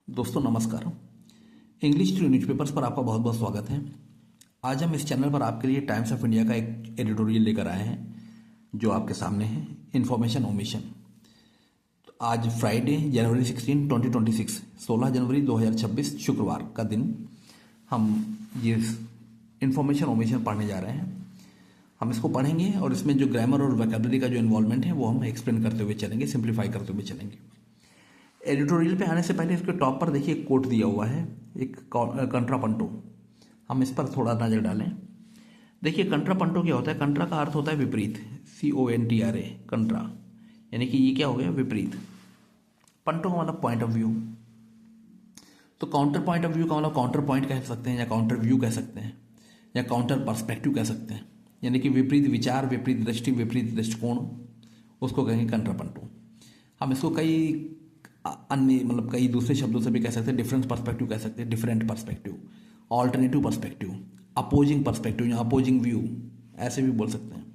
दोस्तों नमस्कार। English to newspapers पर आपका बहुत बहुत स्वागत है। आज हम इस चैनल पर आपके लिए टाइम्स ऑफ इंडिया का एक एडिटोरियल लेकर आए हैं जो आपके सामने है, इन्फॉर्मेशन ओमिशन। तो आज फ्राइडे जनवरी 16 2026 16 जनवरी 2026 शुक्रवार का दिन हम ये इन्फॉर्मेशन ओमिशन पढ़ने जा रहे हैं। हम इसको पढ़ेंगे और इसमें जो ग्रामर और वोकैबुलरी का जो इन्वॉल्वमेंट है वो हम एक्सप्लेन करते हुए चलेंगे, सिंप्लीफाई करते हुए चलेंगे। एडिटोरियल पे आने से पहले इसके टॉप पर देखिए एक कोट दिया हुआ है, एक कंट्रापंटो। हम इस पर थोड़ा नज़र डालें। देखिए कंट्रापंटो क्या होता है? कंट्रा का अर्थ होता है विपरीत, CONTRA, कंट्रा, यानी कि ये क्या हो गया? विपरीत। पंटो का मतलब पॉइंट ऑफ व्यू। तो काउंटर पॉइंट ऑफ व्यू का मतलब काउंटर पॉइंट कह सकते हैं, या काउंटर व्यू कह सकते हैं, या काउंटर पर्सपेक्टिव कह सकते हैं, यानी कि विपरीत विचार, विपरीत दृष्टि, विपरीत दृष्टिकोण, उसको कहेंगे कंट्रापंटो। हम इसको कई अन्य मतलब कई दूसरे शब्दों से भी कह सकते हैं। डिफरेंस पर्सपेक्टिव कह सकते हैं, different perspective, alternative perspective, opposing perspective या अपोजिंग व्यू, ऐसे भी बोल सकते हैं।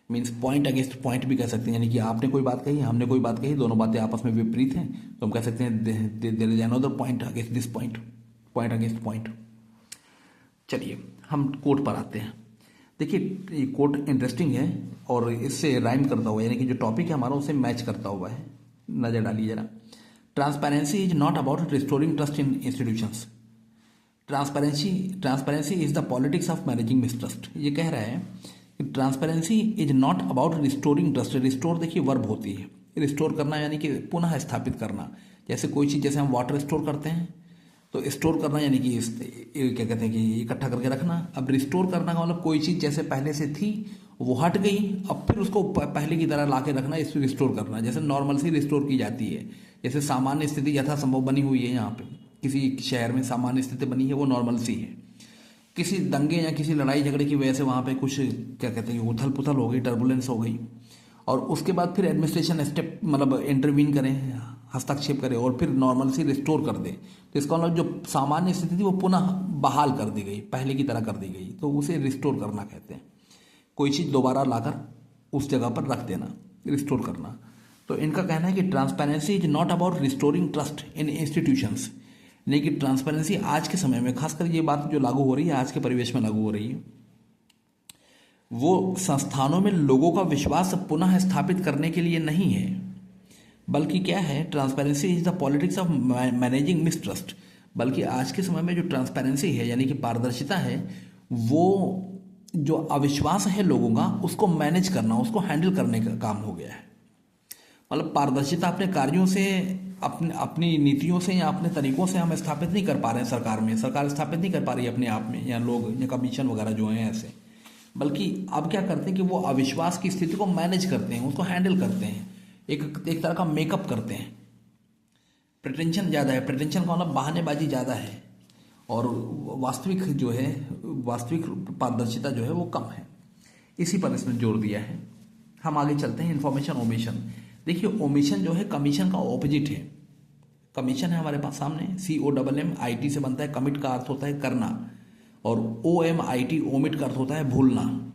मीन्स पॉइंट अगेंस्ट पॉइंट भी कह सकते हैं, यानी कि आपने कोई बात कही, हमने कोई बात कही, दोनों बातें आपस में विपरीत हैं, तो हम कह सकते हैं there is another point against this point, point against point. चलिए हम कोट पर आते हैं। देखिए ये कोट इंटरेस्टिंग है और इससे राइम करता हुआ, यानी कि जो टॉपिक है हमारा उससे मैच करता हुआ है। नजर डालिए जरा। Transparency is not about restoring trust in institutions. Transparency is the politics of managing mistrust. ये कह रहा है कि transparency is not about restoring trust. Restore देखिए वर्ब होती है, रिस्टोर करना यानी कि पुनः स्थापित करना। जैसे कोई चीज़, जैसे हम वाटर स्टोर करते हैं, तो स्टोर करना यानी कि क्या कहते हैं कि इकट्ठा करके रखना। अब रिस्टोर करना का मतलब कोई चीज़ जैसे पहले से थी वो हट गई, अब फिर उसको पहले की तरह ला के रखना, इसको रिस्टोर करना। जैसे नॉर्मल सी रिस्टोर की जाती है, जैसे सामान्य स्थिति यथासंभव बनी हुई है, यहाँ पे किसी शहर में सामान्य स्थिति बनी है, वो नॉर्मल सी है। किसी दंगे या किसी लड़ाई झगड़े की वजह से वहाँ पे कुछ क्या कहते हैं उथल पुथल हो गई, टर्बुलेंस हो गई, और उसके बाद फिर एडमिनिस्ट्रेशन स्टेप मतलब इंटरवीन करें, हस्तक्षेप करे और फिर नॉर्मल सी रिस्टोर कर दे, तो इसका मतलब जो सामान्य स्थिति थी वो पुनः बहाल कर दी गई, पहले की तरह कर दी गई, तो उसे रिस्टोर करना कहते हैं। कोई चीज़ दोबारा लाकर उस जगह पर रख देना, रिस्टोर करना। तो इनका कहना है कि transparency is not about restoring trust in institutions. नहीं कि ट्रांसपेरेंसी आज के समय में, खासकर ये बात जो लागू हो रही है, आज के परिवेश में लागू हो रही है, वो संस्थानों में लोगों का विश्वास पुनः स्थापित करने के लिए नहीं है, बल्कि क्या है? Transparency is the politics of managing mistrust. बल्कि आज के समय में जो ट्रांसपेरेंसी है यानी कि पारदर्शिता है, वो जो अविश्वास है लोगों का उसको मैनेज करना, उसको हैंडल करने का काम हो गया है। मतलब पारदर्शिता अपने कार्यों से, अपनी नीतियों से या अपने तरीकों से हम स्थापित नहीं कर पा रहे हैं। सरकार स्थापित नहीं कर पा रही है अपने आप में, या लोग या कमीशन वगैरह जो हैं ऐसे, बल्कि अब क्या करते हैं कि वो अविश्वास की स्थिति को मैनेज करते हैं, उसको हैंडल करते हैं, एक तरह का मेकअप करते हैं। प्रिटेंशन ज़्यादा है, प्रिटेंशन का मतलब बहानेबाजी ज़्यादा है, और वास्तविक जो है, वास्तविक पारदर्शिता जो है वो कम है। इसी पर इसने जोर दिया है। हम आगे चलते हैं। Information omission. देखिए ओमिशन जो है कमीशन का ऑपोजिट है। कमीशन है हमारे पास सामने, COMMIT से बनता है। कमिट का अर्थ होता है करना, और OMIT ओमिट का अर्थ होता है भूलना।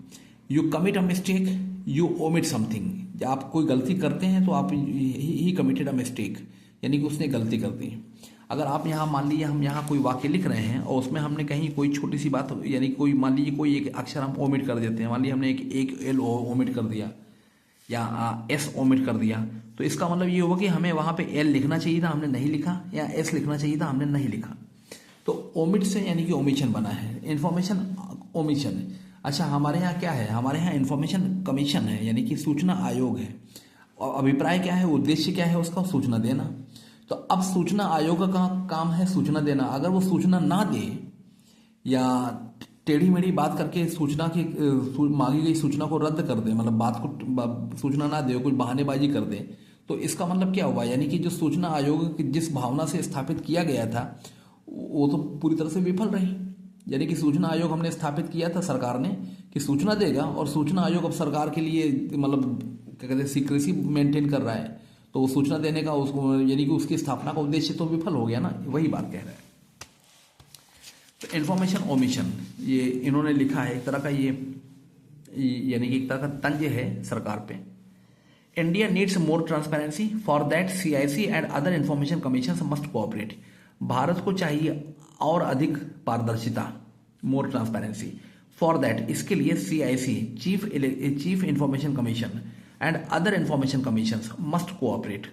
You commit a mistake, you omit something. जब आप कोई गलती करते हैं तो आप ही कमिटेड अ मिस्टेक, यानी कि उसने गलती कर दी। अगर आप यहाँ मान लीजिए, हम यहाँ कोई वाक्य लिख रहे हैं और उसमें हमने कहीं कोई छोटी सी बात, यानी कोई मान लीजिए कोई एक अक्षर हम ओमिट कर देते हैं, मान लीजिए हमने एक L ओमिट कर दिया या S ओमिट कर दिया, तो इसका मतलब ये होगा कि हमें वहाँ पे L लिखना चाहिए था, हमने नहीं लिखा, या S लिखना चाहिए था, हमने नहीं लिखा। तो ओमिट से यानी कि ओमिशन बना है, इन्फॉर्मेशन ओमिशन। अच्छा हमारे यहाँ क्या है? हमारे यहाँ इन्फॉर्मेशन कमीशन है, यानी कि सूचना आयोग है। और अभिप्राय क्या है, उद्देश्य क्या है उसका? सूचना देना। तो अब सूचना आयोग का काम है सूचना देना। अगर वो सूचना ना दे या टेढ़ी मेढ़ी बात करके सूचना की मांगी गई सूचना को रद्द कर दे, मतलब बात को सूचना ना दे, कुछ बहानेबाजी कर दे, तो इसका मतलब क्या हुआ? यानी कि जो सूचना आयोग की जिस भावना से स्थापित किया गया था वो तो पूरी तरह से विफल रही। यानी कि सूचना आयोग हमने स्थापित किया था सरकार ने कि सूचना देगा, और सूचना आयोग अब सरकार के लिए मतलब क्या कहते हैं सीक्रेसी मेंटेन कर रहा है, तो वो सूचना देने का उसको यानी कि उसकी स्थापना का उद्देश्य तो विफल हो गया ना, वही बात कह रहा है। तो इन्फॉर्मेशन ओमिशन ये इन्होंने लिखा है, एक तरह का ये यानी कि एक तरह का तंज है सरकार पे। India needs more transparency, for that CIC and other information commission must cooperate. Bharat को चाहिए और अधिक पारदर्शिता, मोर ट्रांसपेरेंसी। फॉर दैट, इसके लिए CIC chief information commission and other information commission must cooperate,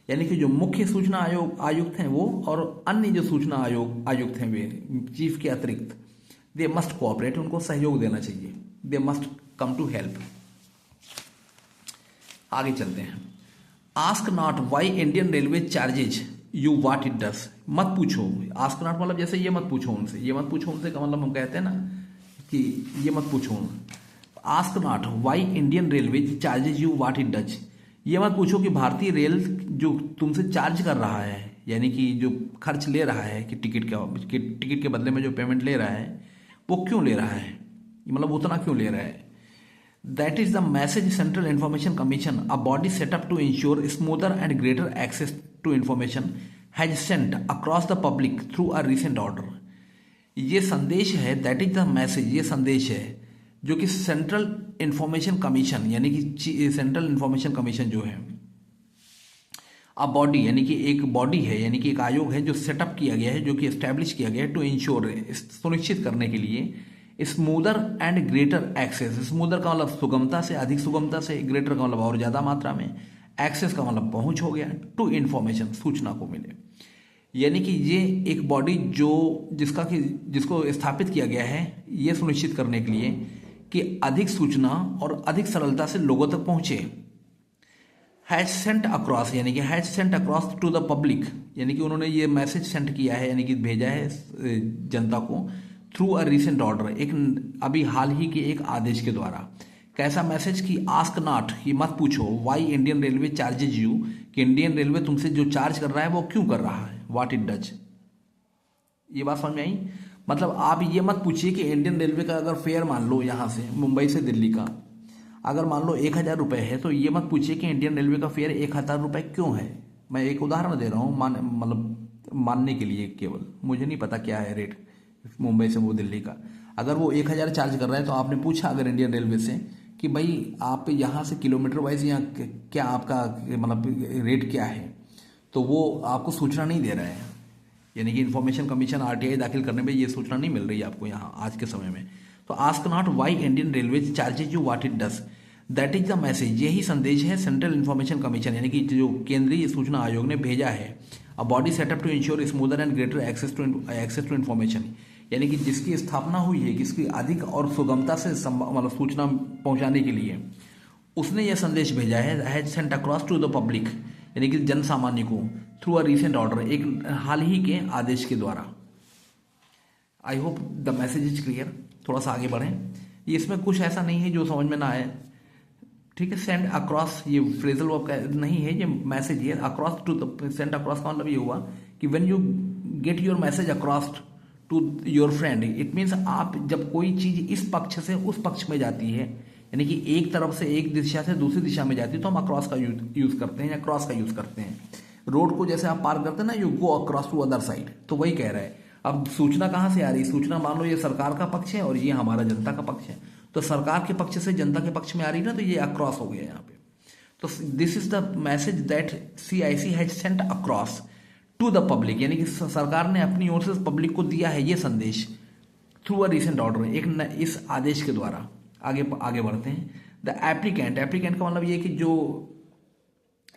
यानी कि जो मुख्य सूचना आयुक्त हैं वो और अन्य जो सूचना आयुक्त हैं वे चीफ के अतिरिक्त, दे मस्ट कोऑपरेट, उनको सहयोग देना चाहिए, they must come to help. आगे चलते हैं। Ask not why Indian Railway charges you what it does. मत पूछो, आस्क नॉट मतलब जैसे ये मत पूछो उनसे, ये मत पूछो उनसे का मतलब हम कहते हैं ना कि ये मत पूछो। Ask not why Indian Railway charges you what it does. ये मत पूछो कि भारतीय रेल जो तुमसे चार्ज कर रहा है, यानी कि जो खर्च ले रहा है कि टिकट के बदले में जो पेमेंट ले रहा है वो क्यों ले रहा है, मतलब उतना क्यों ले रहा है। That is the message Central Information Commission, a body set up to ensure smoother and greater access to information, has sent across the public through a recent order. ये संदेश है, दैट इज द मैसेज, ये संदेश है जो कि central Information commission, यानी कि सेंट्रल इंफॉर्मेशन कमीशन जो है अ बॉडी, यानी कि एक बॉडी है, यानी कि एक आयोग है जो सेटअप किया गया है, जो कि एस्टेब्लिश किया गया है टू इंश्योर, सुनिश्चित करने के लिए smoother and greater access. Smoother का मतलब सुगमता से, अधिक सुगमता से, ग्रेटर का मतलब और ज्यादा मात्रा में, एक्सेस का मतलब पहुंच हो गया, टू इंफॉर्मेशन, सूचना को मिले। यानी कि ये एक बॉडी जो जिसको स्थापित किया गया है ये सुनिश्चित करने के लिए कि अधिक सूचना और अधिक सरलता से लोगों तक पहुंचे। हैज सेंट अक्रॉस, यानी कि has sent across to the public, यानी कि उन्होंने ये मैसेज सेंड किया है, यानी कि भेजा है जनता को थ्रू अ रिसेंट ऑर्डर, एक अभी हाल ही के एक आदेश के द्वारा। कैसा मैसेज कि आस्क नॉट, कि मत पूछो, Y Indian Railway charges you, कि इंडियन रेलवे तुमसे जो चार्ज कर रहा है वो क्यों कर रहा है, व्हाट इट डज। ये बात समझ में आई। मतलब आप ये मत पूछिए कि इंडियन रेलवे का अगर फेयर मान लो यहाँ से मुंबई से दिल्ली का अगर मान लो 1000 रुपये है, तो ये मत पूछिए कि इंडियन रेलवे का फेयर 1000 रुपये क्यों है। मैं एक उदाहरण दे रहा हूँ, मतलब मानने के लिए, केवल मुझे नहीं पता क्या है रेट मुंबई से वो दिल्ली का। अगर वो 1000 चार्ज कर रहा है तो आपने पूछा अगर इंडियन रेलवे से कि भाई आप यहाँ से किलोमीटर वाइज यहाँ क्या आपका मतलब रेट क्या है, तो वो आपको सूचना नहीं दे रहा है, यानी कि इन्फॉर्मेशन कमीशन RTI दाखिल करने में ये सूचना नहीं मिल रही है आपको यहाँ आज के समय में। तो ask not why Indian Railway charges you what it does, that is the message, यही संदेश है सेंट्रल इन्फॉर्मेशन कमीशन, यानी कि जो केंद्रीय सूचना आयोग ने भेजा है, a body set up to ensure smoother and greater access to information, यानी कि जिसकी स्थापना हुई है किसकी अधिक और सुगमता से मतलब सूचना पहुंचाने के लिए, उसने यह संदेश भेजा है, has sent across to the public, यानी कि जन सामान्य को थ्रू अ रिसेंट ऑर्डर, एक हाल ही के आदेश के द्वारा। I hope the message is clear. थोड़ा सा आगे बढ़ें, ये इसमें कुछ ऐसा नहीं है जो समझ में ना आए, ठीक है। सेंड अक्रॉस ये फ्रेजल वर्ब का नहीं है, ये मैसेज है। Across to the, send across का मतलब ये हुआ कि when you get your message across to your friend, it means आप जब कोई चीज इस पक्ष से उस पक्ष में जाती है, यानी कि एक तरफ से एक दिशा से दूसरी दिशा में जाती है, तो हम अक्रॉस का यूज करते हैं या क्रॉस का यूज करते हैं। रोड को जैसे आप पार करते हैं ना, you go across to other side, तो वही कह रहा है। अब सूचना कहाँ से आ रही है, सूचना मान लो ये सरकार का पक्ष है और ये हमारा जनता का पक्ष है, तो सरकार के पक्ष से जनता के पक्ष में आ रही है ना, तो ये अक्रॉस हो गया यहाँ पे। तो this is the message that CIC has sent across to the public, यानी कि सरकार ने अपनी ओर से पब्लिक को दिया है ये संदेश थ्रू अ रिसेंट ऑर्डर, एक इस आदेश के द्वारा। आगे बढ़ते हैं। द एप्लीकेंट, एप्लीकेंट का मतलब ये कि जो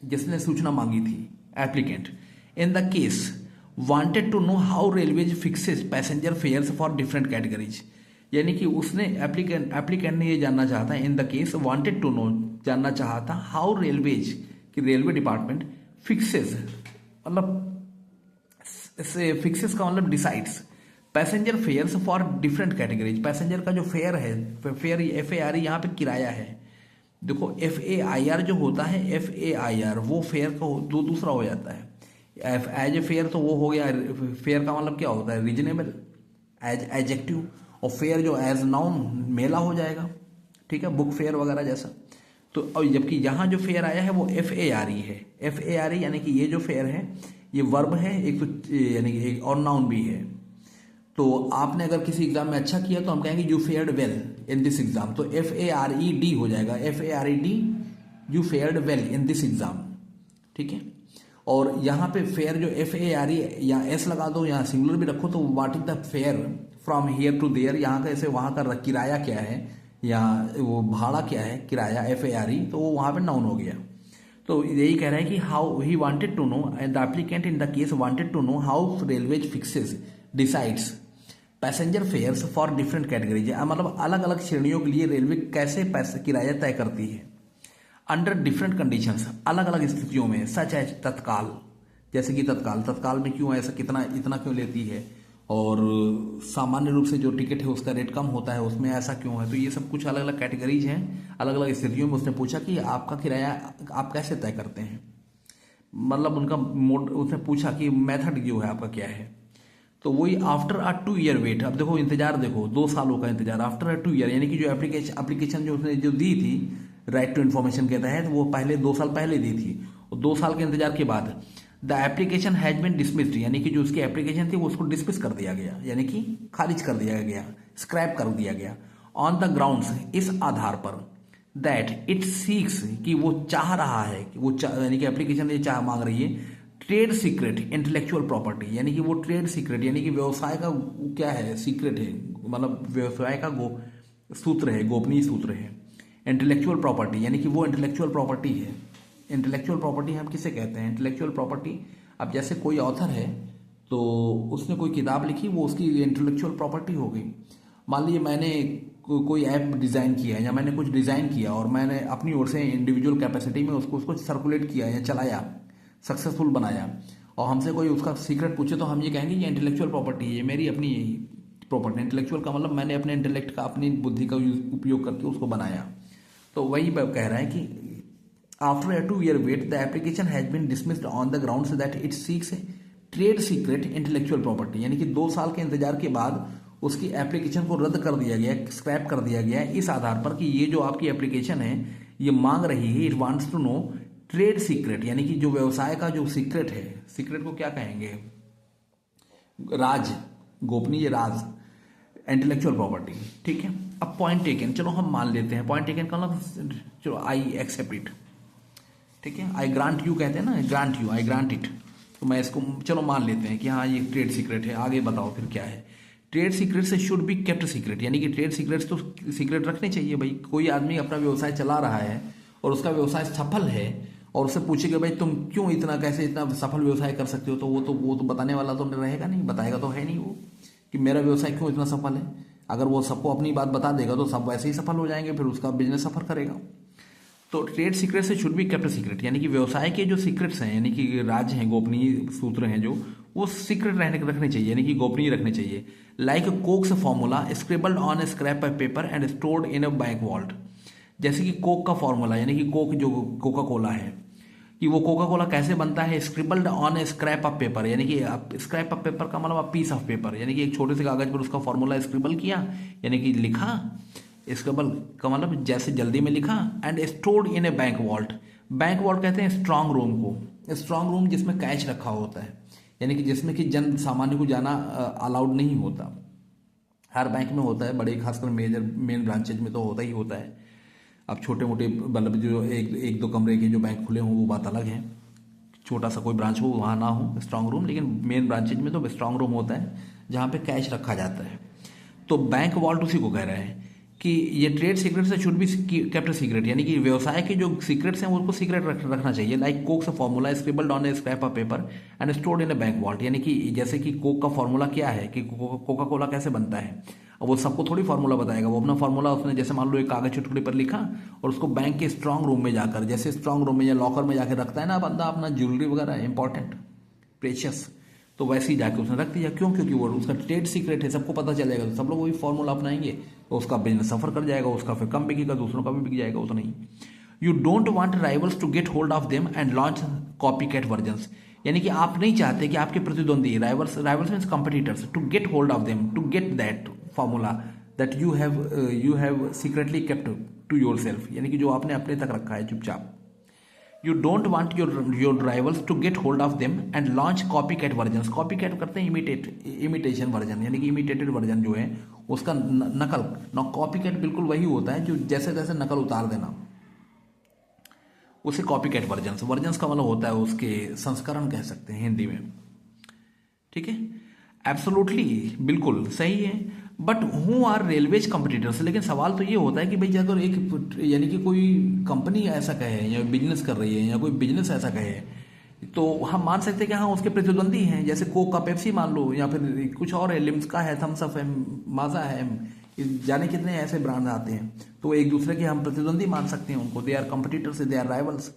जिसने सूचना मांगी थी, applicant in the case wanted to know how railways fixes passenger fares for different categories, यानी कि उसने एप्लीकेंट ने ये जानना चाहता है, in the case wanted to know, जानना चाहता हाउ रेलवेज, कि रेलवे डिपार्टमेंट फिक्सेस, मतलब फिक्सेस का मतलब decides passenger fares for different categories. Passenger का जो फेयर है, फेयर FAR यहाँ पे किराया है। देखो FAIR जो होता है, FAIR वो फेयर का दूसरा हो जाता है। एज ए फेयर तो वो हो गया, फेयर का मतलब क्या होता है, रीजनेबल, एज एडजेक्टिव, और फेयर जो एज नाउन मेला हो जाएगा, ठीक है, बुक फेयर वगैरह जैसा। तो और जबकि यहाँ जो फेयर आया है वो FARE है। FARE यानी कि ये जो फेयर है ये वर्ब है एक, तो यानी कि एक और नाउन भी है। तो आपने अगर किसी एग्जाम में अच्छा किया तो हम कहेंगे you fared well in this exam, तो FARED हो जाएगा, FARED you fared well in this exam, ठीक है। और यहाँ पे फेयर जो FARE या S लगा दो, यहाँ सिंगुलर भी रखो, तो what is the fare from here to there, यहाँ का ऐसे वहाँ का किराया क्या है या वो भाड़ा क्या है, किराया FARE, तो वो वहाँ पे नाउन हो गया। तो यही कह रहा है कि how he wanted to know, the applicant in the case wanted to know how railways fixes decides passenger fares for different categories, मतलब अलग अलग श्रेणियों के लिए रेलवे कैसे पैसे किराया तय करती है अंडर डिफरेंट कंडीशंस, अलग अलग स्थितियों में, सच है तत्काल, जैसे कि तत्काल में क्यों ऐसा कितना इतना क्यों लेती है, और सामान्य रूप से जो टिकट है उसका रेट कम होता है, उसमें ऐसा क्यों है। तो ये सब कुछ अलग अलग कैटेगरीज हैं, अलग अलग स्थितियों में उसने पूछा कि आपका किराया आप कैसे तय करते हैं, मतलब उनका मोड, उसने पूछा कि मेथड जो है आपका क्या है। तो वही आफ्टर अ 2 ईयर वेट, अब देखो इंतजार, देखो 2 सालों का इंतजार, आफ्टर अ 2 ईयर, यानी कि जो एप्लीकेशन जो उसने जो दी थी राइट टू इन्फॉर्मेशन के तहत, वो पहले 2 साल पहले दी थी, और 2 साल के इंतजार के बाद the application has been dismissed, यानी कि जो उसकी एप्लीकेशन थी वो उसको डिसमिस कर दिया गया, यानी कि खारिज कर दिया गया, स्क्रैप कर दिया गया, ऑन द ग्राउंड्स, इस आधार पर, दैट इट सीक्स, कि वो चाह रहा है, कि वो यानी कि एप्लीकेशन ये चाह मांग रही है ट्रेड सीक्रेट इंटेलेक्चुअल प्रॉपर्टी, यानी कि वो ट्रेड सीक्रेट, यानी कि व्यवसाय का क्या है, सीक्रेट है, मतलब व्यवसाय का सूत्र है, गोपनीय सूत्र है, इंटेलेक्चुअल प्रॉपर्टी, यानी कि वो इंटेलेक्चुअल प्रॉपर्टी है। इंटेलेक्चुअल प्रॉपर्टी हम किसे कहते हैं, इंटेलेक्चुअल प्रॉपर्टी, अब जैसे कोई ऑथर है तो उसने कोई किताब लिखी, वो उसकी इंटेलेक्चुअल प्रॉपर्टी हो गई। मान लीजिए मैंने कोई ऐप डिज़ाइन किया या मैंने कुछ डिज़ाइन किया और मैंने अपनी ओर से इंडिविजुअल कैपेसिटी में उसको सर्कुलेट किया या चलाया, सक्सेसफुल बनाया, और हमसे कोई उसका सीक्रेट पूछे तो हम ये कहेंगे ये इंटेलेक्चुअल प्रॉपर्टी है, ये मेरी अपनी प्रॉपर्टी। इंटेलेक्चुअल का मतलब मैंने अपने इंटेलेक्ट का, अपनी बुद्धि का उपयोग करके उसको बनाया। तो वही कह रहा है कि after a 2 year wait the application has been dismissed on the grounds that it seeks trade secret intellectual property, यानी कि 2 साल के इंतजार के बाद उसकी एप्लीकेशन को रद्द कर दिया गया, स्क्रैप कर दिया गया, इस आधार पर कि ये जो आपकी एप्लीकेशन है ये मांग रही है, it wants to know trade secret, यानी कि जो व्यवसाय का जो सीक्रेट है, सीक्रेट को क्या कहेंगे, राज, गोपनीय राज, इंटेलेक्चुअल प्रॉपर्टी, ठीक है। अब पॉइंट टेकन, चलो हम मान लेते हैं, पॉइंट टेकन का मतलब चलो आई एक्सेप्ट इट, ठीक है, आई ग्रांट यू कहते हैं ना, grant you, I grant it, तो मैं इसको चलो मान लेते हैं कि हाँ ये ट्रेड सीक्रेट है। आगे बताओ फिर क्या है, trade secrets should be kept secret, यानी कि ट्रेड सीक्रेट्स तो सीक्रेट रखने चाहिए भाई। कोई आदमी अपना व्यवसाय चला रहा है और उसका व्यवसाय सफल है और उससे पूछेगा भाई तुम क्यों इतना, कैसे इतना सफल व्यवसाय कर सकते हो, तो वो तो बताने वाला तो रहेगा नहीं, बताएगा तो है नहीं वो कि मेरा व्यवसाय क्यों इतना सफल है। अगर वो सबको अपनी बात बता देगा तो सब वैसे ही सफल हो जाएंगे, फिर उसका बिजनेस सफर करेगा। तो trade secrets should be kept secret, यानी कि व्यवसाय के जो सीक्रेट्स हैं, यानी कि राज हैं, गोपनीय सूत्र हैं, जो वो सीक्रेट रखने चाहिए, यानी कि गोपनीय रखने चाहिए। Like Coke's formula scribbled on a scrap of paper and stored in a bank vault, जैसे कि कोक का फॉर्मूला, यानी कि कोक जो कोका कोला है, कि वो कोका कोला कैसे बनता है, scribbled on a scrap of paper, यानी कि स्क्रैप ऑफ पेपर का मतलब पीस ऑफ पेपर, यानी कि एक छोटे से कागज पर उसका फॉर्मूला स्क्रिबल किया, यानी कि लिखा, स्क्रिबल का मतलब जैसे जल्दी में लिखा, and stored in a bank vault, bank vault कहते हैं स्ट्रांग रूम को, स्ट्रांग रूम जिसमें कैश रखा होता है, यानी कि जिसमें कि जन सामान्य को जाना अलाउड नहीं होता। हर बैंक में होता है, बड़े खासकर मेन ब्रांचेज में तो होता ही होता है। अब छोटे मोटे मतलब जो एक दो कमरे के जो बैंक खुले हों वो बात अलग है, छोटा सा कोई ब्रांच हो वहाँ ना हो स्ट्रांग रूम, लेकिन मेन ब्रांचेज में तो स्ट्रांग रूम होता है जहाँ पे कैश रखा जाता है। तो बैंक वॉल्ट उसी को कह रहे हैं कि ये trade secrets should be kept secret, यानी कि व्यवसाय के जो सीक्रेट्स हैं उनको सीक्रेट रखना चाहिए। लाइक कोक का formula scribbled on a scrap of paper and stored in a bank vault, यानी कि जैसे कि कोक का फॉर्मूला क्या है, कि कोका कोला कैसे बनता है, और वो सबको थोड़ी फार्मूला बताएगा, वो अपना फार्मूला उसने जैसे मान लो एक कागज टुकड़े पर लिखा और उसको बैंक के स्ट्रांग रूम में जाकर, जैसे स्ट्रांग रूम में या लॉकर में जाकर रखता है ना बंदा अपना ज्वेलरी वगैरह इंपॉर्टेंट प्रेशियस, तो वैसे ही जाके उसने रख दिया। क्यों? क्योंकि वो उसका ट्रेड सीक्रेट है, सबको पता चलेगा तो सब लोग वही फॉर्मूला अपनाएंगे, तो उसका बिजनेस सफर कर जाएगा, उसका फिर कम बिकेगा, दूसरों का भी बिक जाएगा, उतना ही। You don't want rivals to get hold of them and launch copy cat versions, यानी कि आप नहीं चाहते कि आपके प्रतिद्वंदी rivals means competitors to get hold of them, to get that formula that you have secretly kept to yourself, यानी कि जो आपने अपने तक रखा है चुपचाप। You don't want your rivals to get hold of them and launch copy cat version, copy cat करते हैं इमिटेशन वर्जन, यानी कि इमिटेटेड वर्जन जो है उसका नकल, कॉपी कैट बिल्कुल वही होता है जो जैसे तैसे नकल उतार देना। उसे कॉपी कैट वर्जन्स, वर्जन्स का मतलब होता है उसके संस्करण कह सकते हैं हिंदी में, ठीक है। एब्सोल्युटली बिल्कुल सही है। But who are railways competitors, लेकिन सवाल तो ये होता है कि भाई अगर एक यानी कि कोई कंपनी ऐसा कहे या बिजनेस कर रही है या कोई बिजनेस ऐसा कहे तो हम मान सकते हैं कि हाँ उसके प्रतिद्वंदी हैं, जैसे कोक का पेप्सी मान लो, या फिर कुछ और है, लिम्स का है, थम्स अप है, माजा है, जाने कितने ऐसे ब्रांड आते हैं, तो एक दूसरे के हम प्रतिद्वंदी मान सकते हैं उनको, they are competitors, they are rivals.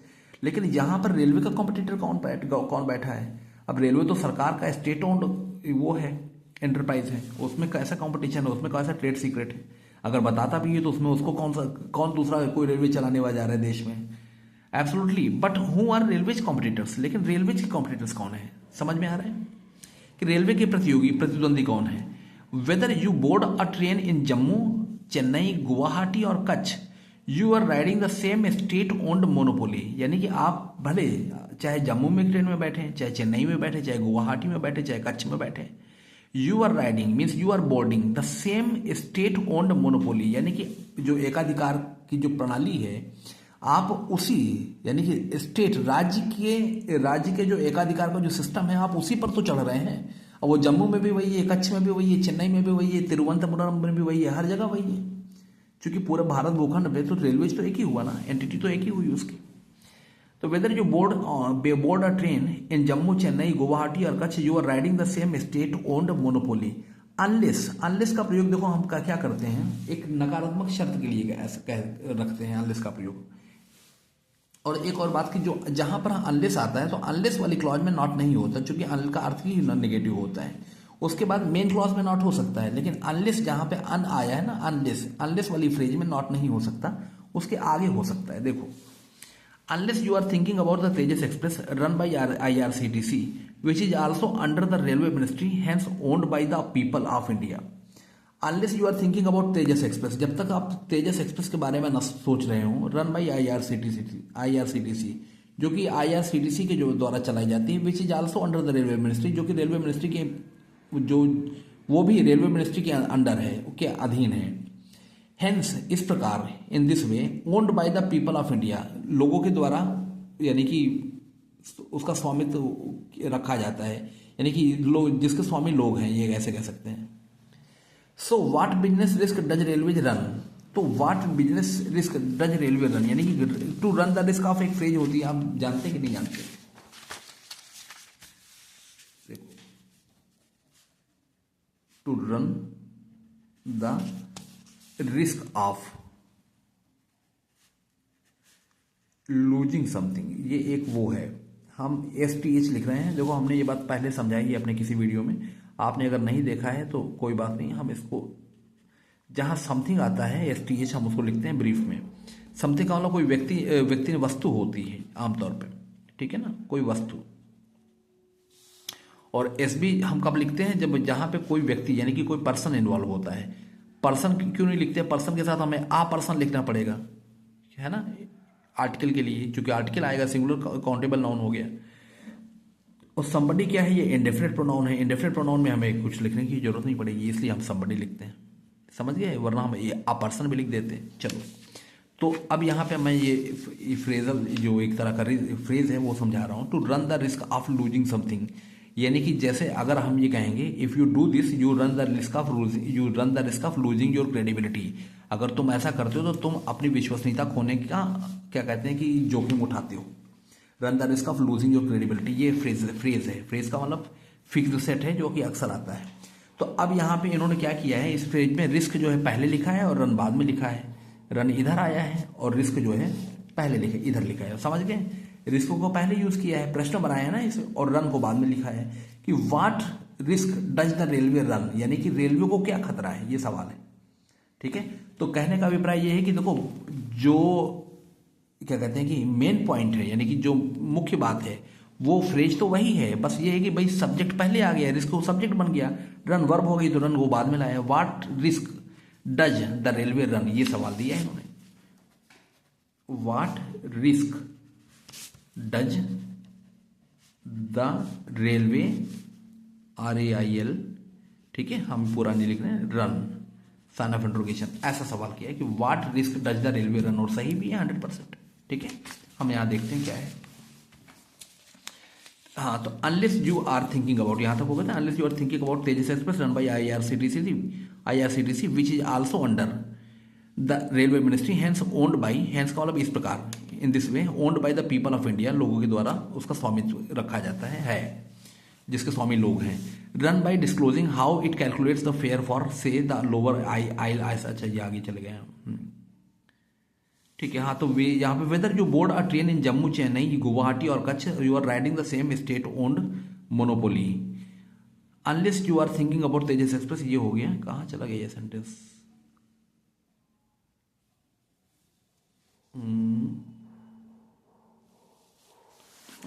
लेकिन यहाँ पर रेलवे का कंपटीटर कौन बैठा है? अब रेलवे तो सरकार का स्टेट ओन्ड वो है, एंटरप्राइज है, उसमें कैसा कंपटीशन है, उसमें कैसा ट्रेड सीक्रेट है? अगर बताता भी है तो उसमें उसको कौन दूसरा कोई रेलवे चलाने वाला जा रहा है देश में? Absolutely. But who are railways competitors, लेकिन रेलवेज के कॉम्पिटिटर्स कौन है? समझ में आ रहा है कि रेलवे के प्रतियोगी प्रतिद्वंदी कौन है? Whether you board a train in Jammu, Chennai, Guwahati और Kutch, you are riding the same state owned monopoly. यानी कि आप भले चाहे जम्मू में ट्रेन में बैठे, चाहे चेन्नई में बैठे, चाहे गुवाहाटी में बैठे, चाहे कच्छ में बैठे, you are riding means you are boarding the same state owned monopoly, यानी कि जो एकाधिकार की जो प्रणाली है आप उसी, यानी कि स्टेट राज्य के जो एकाधिकार का जो सिस्टम है आप उसी पर तो चढ़ रहे हैं। और वो जम्मू में भी वही है, कच्छ में भी वही है, चेन्नई में भी वही है, तिरुवनंतपुरम में भी वही है, हर जगह वही है। क्योंकि पूरे भारत भूखंड पे तो रेलवेज तो एक ही हुआ ना, एंटिटी तो एक ही हुई उसकी। तो whether you board a train in Jammu, Chennai, Guwahati और Kutch, you are riding the same state owned monopoly. Unless का प्रयोग देखो हम क्या करते हैं, एक नकारात्मक शर्त के लिए ऐसा रखते हैं अनलेस का प्रयोग। और एक और बात की, जो जहां पर अनलेस आता है तो अनलेस वाली क्लॉज में नॉट नहीं होता, क्योंकि अन का अर्थ ही नेगेटिव होता है। उसके बाद मेन क्लॉज में नॉट हो सकता है, लेकिन अनलेस जहां पे अन आया है ना, अनलेस वाली फ्रेज में नॉट नहीं हो सकता, उसके आगे हो सकता है। देखो, unless you are thinking about the Tejas Express run by IRCTC which is also under the railway ministry, hence owned by the people of India. Unless you are thinking about Tejas Express, जब तक आप तेजस एक्सप्रेस के बारे में न सोच रहे हो, रन बाई IRCTC जो कि IRCTC के जो द्वारा चलाई जाती है, विच is also under the railway ministry, जो कि रेलवे मिनिस्ट्री के जो वो भी रेलवे मिनिस्ट्री के अंडर है, के अधीन है। हेंस इस प्रकार, in this way, owned by the people of India, लोगों के द्वारा, यानी कि उसका स्वामित्व रखा जाता है, यानी कि लोग जिसके स्वामी लोग हैं, ये ऐसे कह सकते हैं। So what business risk does railway run, तो what business risk does railway run, यानी कि to run the risk of एक फ्रेज होती है, आप जानते कि नहीं जानते? To run the risk of losing something, ये एक वो है, हम STH लिख रहे हैं। देखो हमने ये बात पहले समझाई है अपने किसी वीडियो में, आपने अगर नहीं देखा है तो कोई बात नहीं, हम इसको जहां समथिंग आता है STH हम उसको लिखते हैं ब्रीफ में। समथिंग का मतलब कोई व्यक्ति वस्तु होती है आमतौर पे, ठीक है ना, कोई वस्तु। और SB हम कब लिखते हैं, जब जहां पे कोई व्यक्ति यानी कि कोई पर्सन इन्वॉल्व होता है। पर्सन क्यों नहीं लिखते? पर्सन के साथ हमें आ पर्सन लिखना पड़ेगा, है ना, आर्टिकल के लिए, क्योंकि आर्टिकल आएगा सिंगुलर काउंटेबल नाउन हो गया। और somebody क्या है, ये इंडेफिनिट प्रोनाउन है, इंडेफिनिट प्रोनाउन में हमें कुछ लिखने की जरूरत नहीं पड़ेगी, इसलिए हम somebody लिखते हैं, समझ गए, वरना हम ये आ पर्सन भी लिख देते हैं। चलो, तो अब यहाँ पे मैं ये फ्रेजल जो एक तरह का फ्रेज है वो समझा रहा हूँ। To run the risk of losing something, यानी कि जैसे अगर हम ये कहेंगे if you do this you run the risk of losing your credibility, अगर तुम ऐसा करते हो तो तुम अपनी विश्वसनीयता खोने का क्या कहते हैं कि जोखिम उठाते हो। Run the risk of losing your credibility, ये फ्रेज है। फ्रेज का मतलब फिक्स्ड सेट है जो कि अक्सर आता है। तो अब यहाँ पे इन्होंने क्या किया है, इस फ्रेज में रिस्क जो है पहले लिखा है और रन बाद में लिखा है। रन इधर आया है और रिस्क जो है पहले इधर लिखा है, समझ गए। रिस्क को पहले यूज किया है, प्रश्न बनाया है ना इस, और रन को बाद में लिखा है कि what risk does the railway run, यानी कि रेलवे को क्या खतरा है, ये सवाल है, ठीक है। तो कहने का अभिप्राय ये है कि देखो, जो क्या कहते हैं कि मेन पॉइंट है, यानी कि जो मुख्य बात है, वो फ्रेज तो वही है, बस ये है कि भाई सब्जेक्ट पहले आ गया, रिस्क को सब्जेक्ट बन गया, रन वर्ब हो गई तो रन को बाद में लाया। What risk does the railway run, ये सवाल दिया है इन्होंने। What risk does the railway RAIL, ठीक है, हम पूरा नहीं लिख रहे हैं, रन साइन ऑफ इंट्रोगेशन, ऐसा सवाल किया है कि what risk does the railway run, और सही भी है 100%, ठीक है। हम यहाँ देखते हैं क्या है। हाँ, तो unless you are thinking about, यहाँ तक होगा ना, unless you are thinking about Tejas Express run by IRCTC which is also under the railway ministry, hence owned by, hence का मतलब इस प्रकार, in this way, owned by the people of India, लोगों के द्वारा उसका स्वामित्व रखा जाता है जिसके स्वामी लोग हैं। Run by disclosing how it calculates the fare for say the lower आई। अच्छा, ये आगे चले गए हम, ठीक है। हाँ, तो वे यहाँ पे whether you board a train in Jammu, Chennai, Guwahati और Kutch, you are riding the same state owned monopoly, unless you are thinking about Tejas Express. ये हो गया, कहाँ चला गया ये सेंटेंस?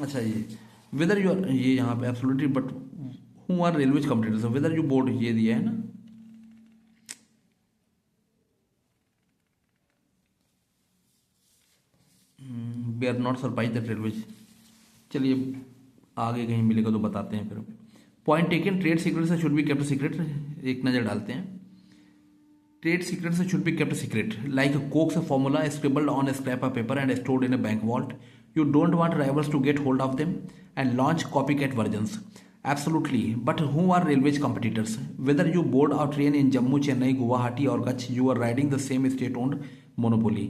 अच्छा, ये वेदर यू आर, ये यहाँ पे absolutely, but who are railways competitors, whether you board, ये दिया है ना। We are not surprise that railways. चलिए आगे कहीं मिलेगा तो बताते हैं फिर। Point taken, trade secrets should be kept secret, एक नज़र डालते हैं। Trade secrets should be kept secret like Coke's formula scribbled on scrap of paper and stored in a bank vault. You don't want rivals to get hold of them and launch copycat versions. Absolutely, but who are railways competitors? Whether you board a train in Jammu, Chennai, Guwahati or Kutch, you are riding the same state-owned monopoly.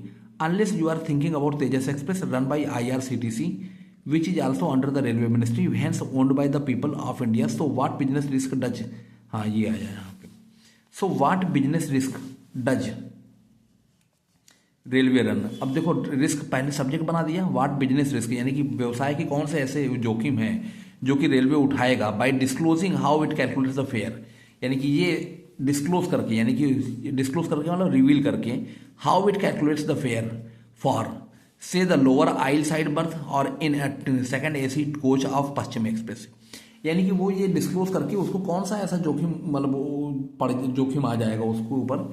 Unless you are thinking about Tejas Express run by IRCTC, which is also under the Railway Ministry, hence owned by the people of India. So what business risk does? हाँ, ये आया यहाँ पे। So what business risk does railway run? अब देखो, risk पहले subject बना दिया, व्हाट बिजनेस रिस्क, यानी कि व्यवसाय के कौन से ऐसे जोखिम है जो कि रेलवे उठाएगा, by disclosing how it calculates the fare, यानी कि ये डिस्क्लोज करके, यानी कि डिस्क्लोज करके मतलब रिवील करके, how it calculates the fare for say the lower aisle side berth और in second AC coach of Paschim Express, यानी कि वो ये डिस्क्लोज करके उसको कौन सा ऐसा जोखिम, मतलब जोखिम आ जाएगा उसके ऊपर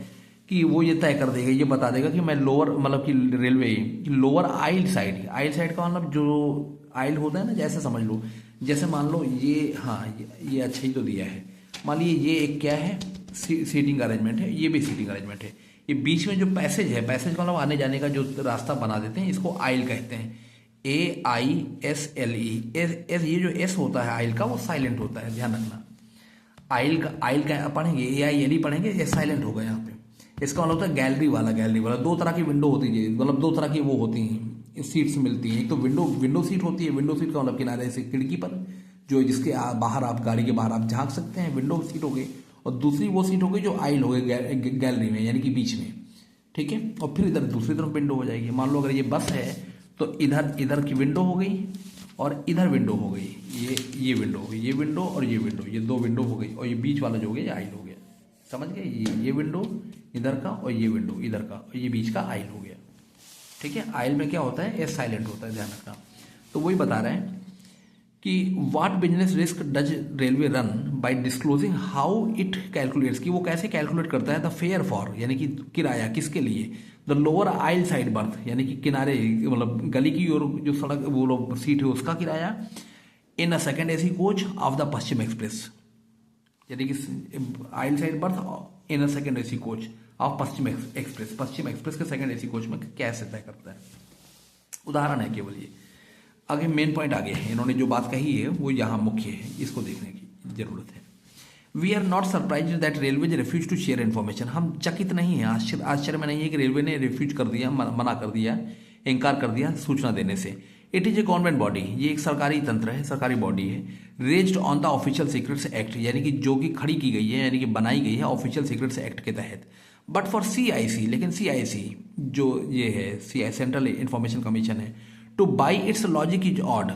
कि वो ये तय कर देगा, ये बता देगा कि मैं लोअर, मतलब कि रेलवे लोअर आइल साइड का मतलब जो आइल होता है ना, जैसे समझ लो, जैसे मान लो ये, हाँ ये अच्छा ही तो दिया है, मान लीजिए ये एक क्या है, सीटिंग अरेंजमेंट है, ये भी सीटिंग अरेंजमेंट है, ये बीच में जो पैसेज है, पैसेज का मतलब आने जाने का जो रास्ता बना देते हैं, इसको आइल कहते हैं, AISLE। ये जो S होता है आइल का, वो साइलेंट होता है, ध्यान रखना। आइल का पढ़ेंगे, AILE पढ़ेंगे, ये साइलेंट होगा यहाँ पे। इसका मतलब होता है गैलरी वाला। दो तरह की विंडो होती है, मतलब दो तरह की वो होती हैं, सीट्स मिलती हैं। एक तो विंडो सीट होती है, विंडो सीट का मतलब किनारे से खिड़की पर, जो जिसके बाहर आप, गाड़ी के बाहर आप झांक सकते हैं, विंडो सीट हो गई। और दूसरी वो सीट हो गई जो आइल हो गई गैलरी में, यानी कि बीच में, ठीक है। और फिर इधर दूसरी तरफ विंडो हो जाएगी। मान लो अगर ये बस है तो इधर की विंडो हो गई और इधर विंडो हो गई, ये विंडो हो गई, ये विंडो और ये विंडो, ये दो विंडो हो गई। और ये बीच वाला जो हो गया ये आइल हो गया, समझ गए? ये विंडो इधर का और ये विंडो इधर का और ये बीच का आइल हो गया, ठीक है। आइल में क्या होता है, ये साइलेंट होता है, ध्यान रखना। तो वही बता रहे हैं कि what business risk does railway run by disclosing how it calculates, कि वो कैसे कैलकुलेट करता है द फेयर फॉर, यानी कि किराया किसके लिए, the lower aisle side berth, यानी कि किनारे, मतलब गली की और जो सड़क वो लोग सीट है उसका किराया, in a second AC coach of the Paschim Express, यानी कि aisle side berth in a second AC coach of Paschim Express, Paschim Express के सेकेंड AC कोच में कैसे तय करता है। उदाहरण है केवल ये। आगे मेन पॉइंट आगे है, इन्होंने जो बात कही है वो यहाँ मुख्य है, इसको देखने की जरूरत है। We are not surprise that railway refuse to share information, हम चकित नहीं है, आश्चर्य में नहीं है कि रेलवे ने रिफ्यूज कर दिया, मना कर दिया, इनकार कर दिया सूचना देने से। It is a government body, ये एक सरकारी तंत्र है, सरकारी बॉडी है। Raised on the official secrets act, यानी कि जो कि खड़ी की गई है, यानी कि बनाई गई है ऑफिशियल सीक्रेट्स एक्ट के तहत। बट फॉर CIC, लेकिन CIC जो ये है, सेंट्रल इंफॉर्मेशन कमीशन है, two by its logic is odd,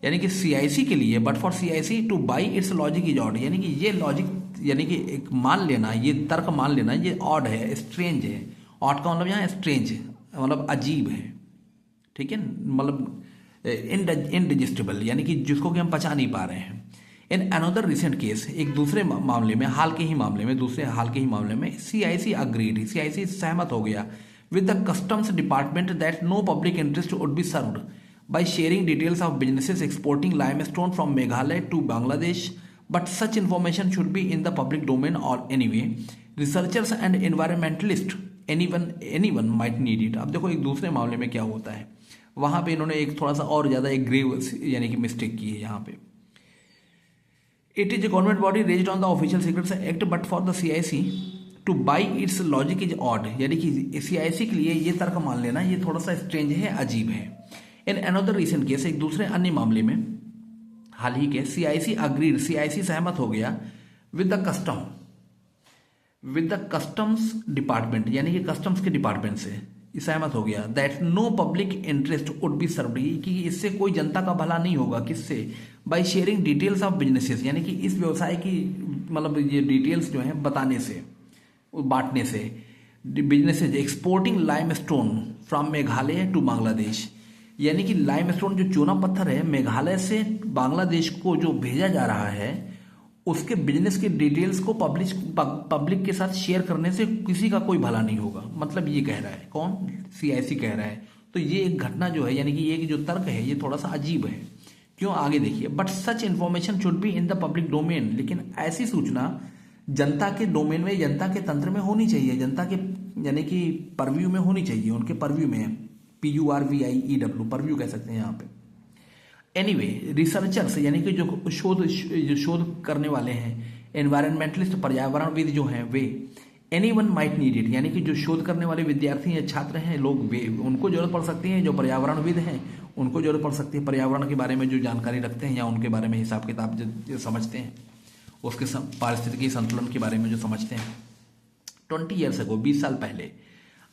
यानी कि CIC के लिए, but for CIC two by its logic is odd, यानी कि ये लॉजिक, यानी कि एक मान लेना, ये तर्क मान लेना, ये ऑड है, स्ट्रेंज है। ऑड का मतलब यहाँ स्ट्रेंज, मतलब अजीब है, ठीक है, मतलब इनडिजिस्टिबल, यानी कि जिसको कि हम पचा नहीं पा रहे हैं। इन अनदर रिसेंट केस, एक दूसरे मामले में, हाल के ही मामले में CIC अग्रीड, CIC सहमत हो गया with the customs department that no public interest would be served by sharing details of businesses exporting limestone from Meghalaya to Bangladesh, but such information should be in the public domain or anyway. Researchers and environmentalists, anyone might need it. अब देखो एक दूसरे मामले में क्या होता है, वहाँ पे इन्होंने एक थोड़ा सा और ज़्यादा एक ग्रेव यानी कि मिस्टेक की है यहाँ पे। It is a government body raised on the official secrets act but for the CIC two by its logic is odd, यानी कि CIC के लिए ये तर्क मान लेना ये थोड़ा सा स्ट्रेंज है, अजीब है। इन अनदर रीसेंट केस, एक दूसरे अन्य मामले में हाल ही के CIC अग्रीड, CIC सहमत हो गया विद द कस्टम्स डिपार्टमेंट, यानी कि कस्टम्स के डिपार्टमेंट से सहमत हो गया that no public interest would be served, कि इससे कोई जनता का भला नहीं होगा, किससे, by sharing details of businesses, यानी कि इस व्यवसाय की मतलब ये डिटेल्स जो है बताने से, बांटने से, businesses exporting limestone from Meghalaya to Bangladesh, यानी कि लाइमस्टोन जो चूना पत्थर है मेघालय से बांग्लादेश को जो भेजा जा रहा है उसके बिजनेस की डिटेल्स को पब्लिक के साथ शेयर करने से किसी का कोई भला नहीं होगा, मतलब ये कह रहा है कौन, CIC कह रहा है। तो ये एक घटना जो है यानी कि ये जो तर्क है ये थोड़ा सा अजीब है। क्यों, आगे देखिए, but such information should be in the public domain, लेकिन ऐसी सूचना जनता के डोमेन में, जनता के तंत्र में होनी चाहिए, जनता के यानी कि परव्यू में होनी चाहिए, उनके परव्यू में, PURVIEW परव्यू कह सकते हैं यहाँ पे। एनीवे रिसर्चर्स यानी कि जो शोध करने वाले हैं, एनवायरमेंटलिस्ट पर्यावरणविद जो हैं वे, एनीवन माइट नीड इट, यानी कि जो शोध करने वाले विद्यार्थी या छात्र हैं लोग, वे उनको जरूरत पड़ सकती है, जो पर्यावरणविद हैं उनको जरूरत पड़ सकती है, पर्यावरण के बारे में जो जानकारी रखते हैं या उनके बारे में हिसाब किताब जो समझते हैं, उसके पारिस्थितिकी संतुलन के बारे में जो समझते हैं। 20 ईयर्स अगो, 20 साल पहले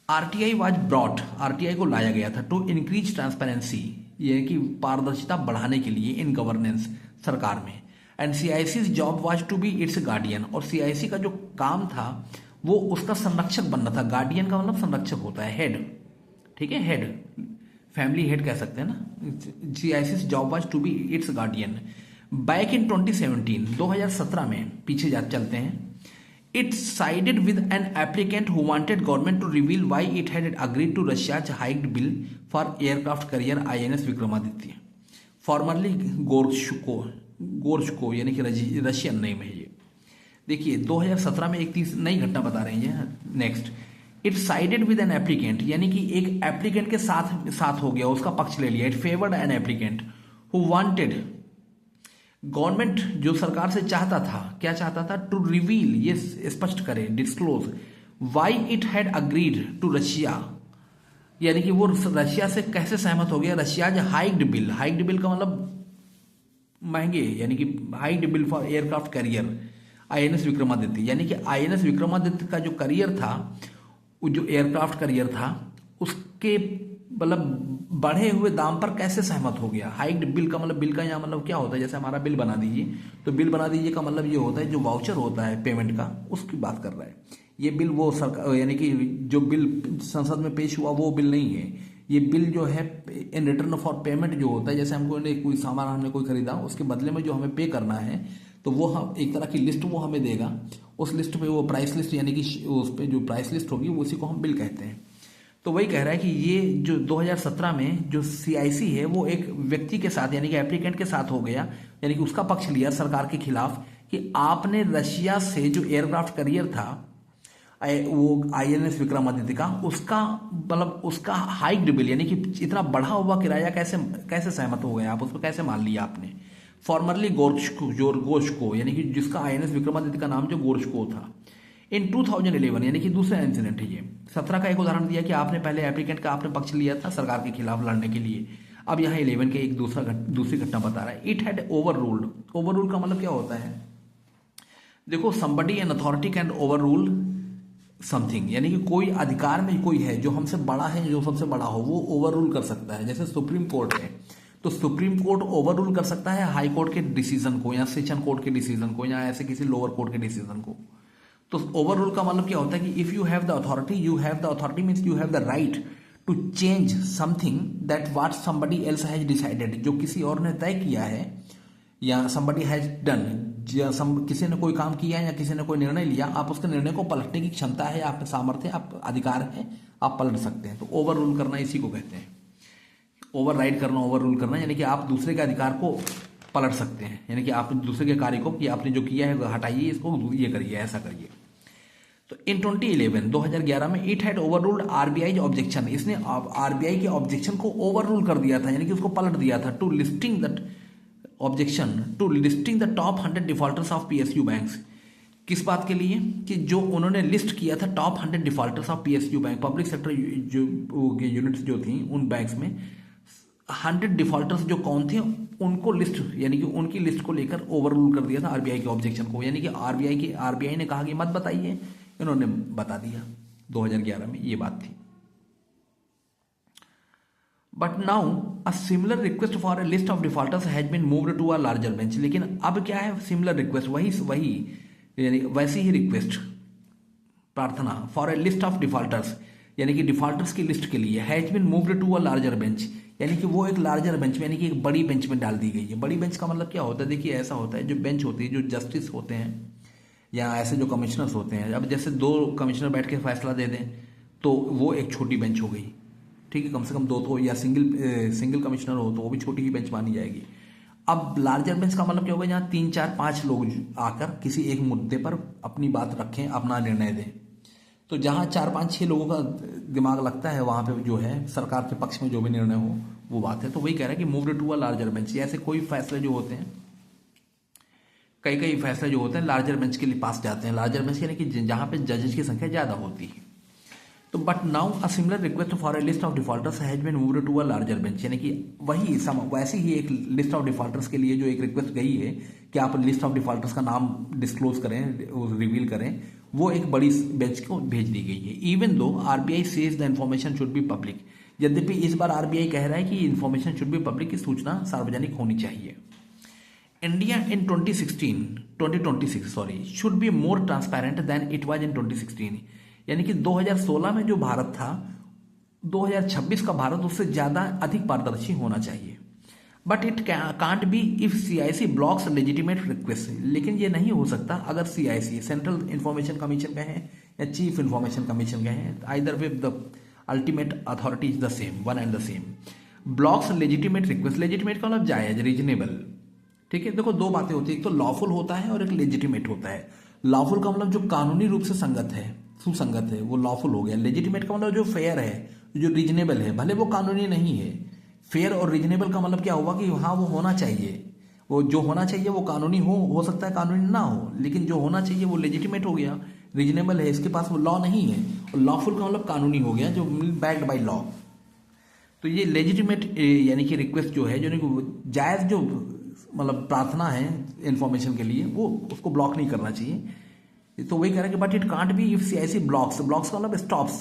RTI वाज ब्रॉट, RTI को लाया गया था टू इंक्रीज ट्रांसपेरेंसी, ये कि पारदर्शिता बढ़ाने के लिए इन गवर्नेंस सरकार में, and CIC's job was to be its guardian, और CIC का जो काम था वो उसका संरक्षक बनना था। गार्डियन का मतलब संरक्षक होता है, हेड, ठीक है, हेड, फैमिली हेड कह सकते हैं ना। CIC's job was to be its guardian. Back in 2017, 2017 में पीछे जा चलते हैं, it sided with an applicant who wanted government to reveal why it had agreed to Russia's hiked bill for aircraft carrier INS Vikramaditya, formerly Gorshkov यानी कि Russian name है ये। देखिए 2017 में एक नई घटना बता रहे हैं। Next, it sided with an applicant, यानी कि एक एप्लीकेंट के साथ हो गया, उसका पक्ष ले लिया। It favoured an applicant who wanted, government जो सरकार से चाहता था, क्या चाहता था, टू रिवील, ये स्पष्ट करे, disclose, why it had agreed to Russia, यानी कि वो रशिया से कैसे सहमत हो गया। Russia's hiked bill, hiked bill का मतलब महंगे, यानी कि hiked bill for aircraft carrier INS Vikramaditya, यानी कि INS विक्रमादित्य का जो करियर था, जो एयरक्राफ्ट करियर था, उसके मतलब बढ़े हुए दाम पर कैसे सहमत हो गया। हाइक्ड बिल का मतलब, बिल का यहाँ मतलब क्या होता है, जैसे हमारा बिल बना दीजिए, तो बिल बना दीजिए का मतलब ये होता है जो वाउचर होता है पेमेंट का, उसकी बात कर रहा है। ये बिल वो सरकार, यानी कि जो बिल संसद में पेश हुआ वो बिल नहीं है, ये बिल जो है इन रिटर्न फॉर पेमेंट जो होता है, जैसे हमको कोई सामान हमने कोई खरीदा, उसके बदले में जो हमें पे करना है, तो वो हम एक तरह की लिस्ट वो हमें देगा, उस लिस्ट पे वो प्राइस लिस्ट, यानी कि उस पर जो प्राइस लिस्ट होगी उसी को हम बिल कहते हैं। तो वही कह रहा है कि ये जो 2017 में जो CIC है वो एक व्यक्ति के साथ, यानी कि एप्लीकेंट के साथ हो गया, यानी कि उसका पक्ष लिया सरकार के खिलाफ कि आपने रशिया से जो एयरक्राफ्ट करियर था वो INS विक्रमादित्य का, उसका मतलब उसका हाइक्ड बिल, यानी कि इतना बढ़ा हुआ किराया कैसे सहमत हो गए आप, उस पर कैसे मान लिया आपने। फॉर्मरली गोर्शको, यानी कि जिसका INS विक्रमादित्य का नाम जो गोर्शको था। इन 2011, यानी कि दूसरा इंसिडेंट है ये। 17 का एक उदाहरण दिया कि आपने पहले एप्लीकेंट का आपने पक्ष लिया था सरकार के खिलाफ लड़ने के लिए, अब यहाँ 11 के एक दूसरी घटना बता रहा है। इट हैड ओवर रूल का मतलब क्या होता है, देखो, somebody an authority can over rule something, यानी कि कोई अधिकार में कोई है जो हमसे बड़ा है, जो सबसे बड़ा हो, वो ओवर रूल कर सकता है। जैसे सुप्रीम कोर्ट है, तो सुप्रीम कोर्ट ओवर रूल कर सकता है हाई कोर्ट के डिसीजन को, या सेशन कोर्ट के डिसीजन को, या ऐसे किसी लोअर कोर्ट के डिसीजन को। तो ओवर रूल का मतलब क्या होता है कि if you have the authority means you have the right to change something that what somebody else has decided, जो किसी और ने तय किया है, या समबडी हैज डन, किसी ने कोई काम किया या किसी ने कोई निर्णय लिया, आप उसके निर्णय को पलटने की क्षमता है, आप सामर्थ्य, आप अधिकार है, आप पलट सकते हैं। तो ओवर रूल करना इसी को कहते हैं, ओवर राइड करना, ओवर रूल करना, यानी कि आप दूसरे के अधिकार को पलट सकते हैं, यानी कि आप दूसरे के कार्य को कि आपने जो किया है हटाइए, इसको ये करिए, ऐसा करिए। तो इन 2011 में it had overruled RBI objection, इसने आरबीआई के ऑब्जेक्शन को ओवररूल कर दिया था, यानी कि उसको पलट दिया था, to listing the top 100 defaulters of PSU banks. किस बात के लिए? कि जो उन्होंने लिस्ट किया था top 100 defaulters of PSU bank, public sector जो यूनिट्स जो थी उन बैंक्स में 100 डिफॉल्टर्स जो कौन थे उनको लिस्ट, यानी कि उनकी लिस्ट को लेकर ओवररूल कर दिया था आरबीआई के ऑब्जेक्शन को, यानी कि आरबीआई ने कहा कि मत बताइए, इन्होंने बता दिया। 2011 में ये बात थी। But now a similar request for a list of defaulters has been moved to a larger bench. लेकिन अब क्या है? सिमिलर रिक्वेस्ट, वही यानी वैसी ही रिक्वेस्ट, प्रार्थना for a list of defaulters, यानी कि डिफॉल्टर्स की लिस्ट के लिए, has been moved to a larger bench, यानी कि वो एक लार्जर बेंच में, यानी कि एक बड़ी बेंच में डाल दी गई है। बड़ी बेंच का मतलब क्या होता है? देखिए ऐसा होता है, जो बेंच होती है, जो जस्टिस होते हैं या ऐसे जो कमिश्नर्स होते हैं, अब जैसे 2 कमिश्नर बैठ के फैसला दे दें तो वो एक छोटी बेंच हो गई, ठीक है, कम से कम 2 तो, या सिंगल कमिश्नर हो तो वो भी छोटी ही बेंच मानी जाएगी। अब लार्जर बेंच का मतलब क्या होगा? जहाँ 3, 4, 5 लोग आकर किसी एक मुद्दे पर अपनी बात रखें, अपना निर्णय दें। तो जहाँ 4, 5, 6 लोगों का दिमाग लगता है वहाँ पे जो है सरकार के पक्ष में जो भी निर्णय हो वो बात है। तो वही कह रहा है कि moved to a larger bench, ऐसे कोई फैसले जो होते हैं, कई फैसले जो होते हैं लार्जर बेंच के लिए पास जाते हैं। लार्जर बेंच यानी कि जहाँ पे जजेस की संख्या ज़्यादा होती है। तो but now a similar request for a list of defaulters has been moved to a larger bench, यानी कि वैसी ही एक लिस्ट ऑफ डिफॉल्टर्स के लिए जो एक रिक्वेस्ट गई है कि आप लिस्ट ऑफ डिफॉल्टर्स का नाम डिस्क्लोज करें, रिवील करें, वो एक बड़ी बेंच को भेज दी गई है। Even though RBI says the information should be public, यद्यपि इस बार आरबीआई कह रहा है कि इन्फॉर्मेशन शुड बी पब्लिक, की सूचना सार्वजनिक होनी चाहिए। India in 2026 should be more transparent than it was in 2016, यानी कि 2016 में जो भारत था, 2026 का भारत उससे ज्यादा अधिक पारदर्शी होना चाहिए। But it can't be if CIC blocks legitimate request, लेकिन ये नहीं हो सकता अगर सीआईसी सेंट्रल इंफॉर्मेशन कमीशन कहें या चीफ इंफॉर्मेशन कमीशन कहें, either way the ultimate authority is the same, one and the same. Blocks legitimate request, legitimate का मतलब जायज, रीजनेबल, ठीक है। देखो 2 बातें होती है, एक तो लॉफुल होता है और एक लेजिटिमेट होता है। लॉफुल का मतलब जो कानूनी रूप से संगत है, सुसंगत है, वो लॉफुल हो गया। लेजिटिमेट का मतलब जो फेयर है, जो रीजनेबल है, भले वो कानूनी नहीं है। फेयर और रीजनेबल का मतलब क्या हुआ कि हाँ वो होना चाहिए, वो जो होना चाहिए वो कानूनी हो सकता है कानूनी ना हो, लेकिन जो होना चाहिए वो लेजिटिमेट हो गया, रीजनेबल है, इसके पास वो लॉ नहीं है। और लॉफुल का मतलब कानूनी हो गया, जो बैक्ड बाय लॉ। तो ये लेजिटिमेट यानी कि रिक्वेस्ट जो है, जो जायज जो मतलब प्रार्थना है इंफॉर्मेशन के लिए, वो उसको ब्लॉक नहीं करना चाहिए। तो वही कह रहा है कि but it can't be if CIC blocks का मतलब stops,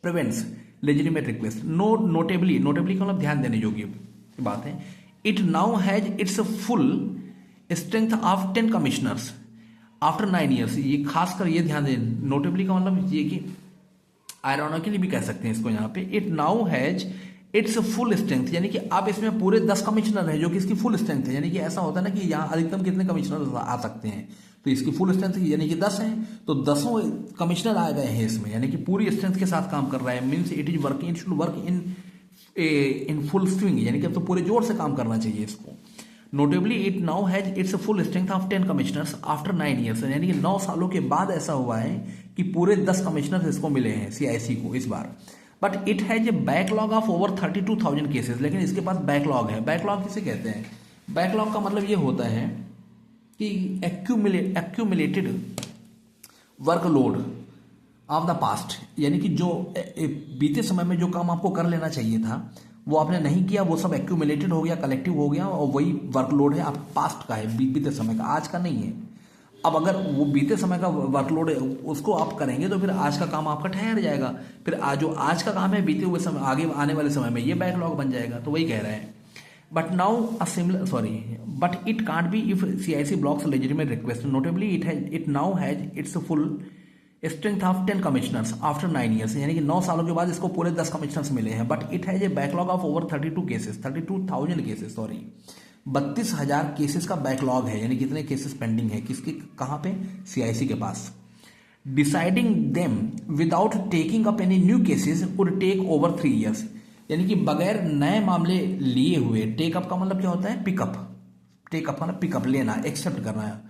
prevents legitimate request. Notably का मतलब ध्यान देने योग्य बात है। It now has its full strength of 10 commissioners after 9 years. ये खासकर ये ध्यान दें, नोटेबली का मतलब ये कि आयरॉनिकली भी कह सकते हैं इसको यहाँ पे। It now has its full strength, यानी कि अब इसमें पूरे 10 कमिश्नर है, जो कि इसकी फुल स्ट्रेंथ है। यानी कि ऐसा होता है ना कि यहाँ अधिकतम कितने कमिश्नर आ सकते हैं, तो इसकी फुल स्ट्रेंथ यानी कि 10 है, तो 10 कमिश्नर आ गए हैं इसमें, यानी कि पूरी स्ट्रेंथ के साथ काम कर रहा है। Means it is working, it should work in full swing, यानी कि अब तो पूरे जोर से काम करना चाहिए इसको। Notably it now has its full strength of 10 commissioners after 9 years, यानी कि 9 सालों के बाद ऐसा हुआ है कि पूरे 10 कमिश्नर इसको मिले हैं सीआईसी को इस बार। But it has a backlog of over 32,000 cases, लेकिन इसके पास बैकलॉग है। बैकलॉग किसे कहते हैं? बैकलॉग का मतलब ये होता है कि accumulated workload of the past, यानी कि जो बीते समय में जो काम आपको कर लेना चाहिए था वो आपने नहीं किया, वो सब एक्यूमुलेटेड हो गया, कलेक्टिव हो गया, और वही वर्कलोड है आप पास्ट का है, बीते समय का, आज का नहीं है। अब अगर वो बीते समय का वर्कलोड है उसको आप करेंगे तो फिर आज का काम आपका ठहर जाएगा, फिर जो आज का काम है बीते हुए समय, आगे आने वाले समय में ये बैकलॉग बन जाएगा। तो वही कह रहा है। But now a similar but it can't be if CIC blocks legitimate request. Notably it now has its full strength of 10 commissioners after 9 years, यानी कि 9 सालों के बाद इसको पूरे 10 कमिश्नर्स मिले हैं। But it has a backlog of over 32,000 cases 32,000 cases का बैकलॉग है, यानी कितने केसेस पेंडिंग है, किसके, कहां पे? सीआईसी के पास। Deciding them without taking up any new cases would take over 3 years, यानी कि बगैर नए मामले लिए हुए, टेकअप का मतलब क्या होता है? पिकअप, टेकअप मतलब पिकअप लेना, एक्सेप्ट करना,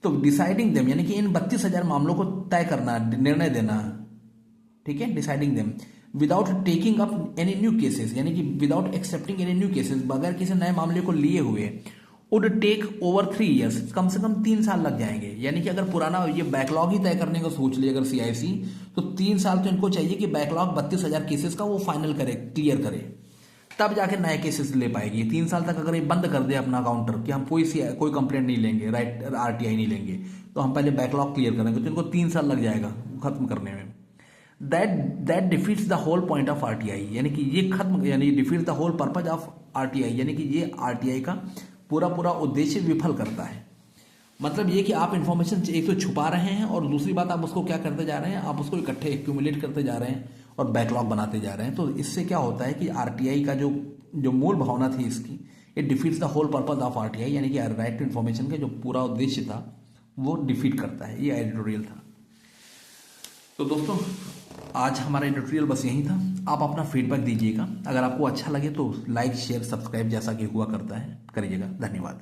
तो डिसाइडिंग देम यानी कि इन 32,000 मामलों को तय करना, निर्णय देना, ठीक है, deciding them without taking up any new cases यानी कि without accepting any new cases, बगैर किसी नए मामले को लिए हुए, वुड टेक ओवर 3 years, कम से कम 3 साल लग जाएंगे। यानी कि अगर पुराना ये बैकलॉग ही तय करने का सोच लिया अगर सीआईसी, तो 3 साल तो इनको चाहिए कि बैकलॉग 32,000 केसेस का वो फाइनल करे, क्लियर करे, तब जाके नए केसेस ले पाएगी। 3 साल तक अगर ये बंद कर दे अपना काउंटर कि हम कोई कंप्लेंट नहीं लेंगे, राइट, आरटीआई नहीं लेंगे, तो हम पहले बैकलॉग क्लियर करेंगे, तो इनको 3 साल लग जाएगा खत्म करने में। That defeats the whole point of RTI, यानी कि ये खत्म, यानी defeats the whole purpose of RTI, यानी कि ये आरटीआई का पूरा उद्देश्य विफल करता है। मतलब ये कि आप इन्फॉर्मेशन एक तो छुपा रहे हैं और दूसरी बात आप उसको क्या करते जा रहे हैं, आप उसको इकट्ठे एक्यूमुलेट करते जा रहे हैं और बैकलॉग बनाते जा रहे हैं। तो इससे क्या होता है कि आरटीआई का जो मूल भावना थी इसकी, it defeats the whole purpose of RTI, यानी कि राइट टू इन्फॉर्मेशन का जो पूरा उद्देश्य था वो डिफीट करता है। ये एडिटोरियल था। तो दोस्तों आज हमारा एडिटोरियल बस यही था। आप अपना फीडबैक दीजिएगा, अगर आपको अच्छा लगे तो लाइक शेयर सब्सक्राइब जैसा कि हुआ करता है करिएगा। धन्यवाद।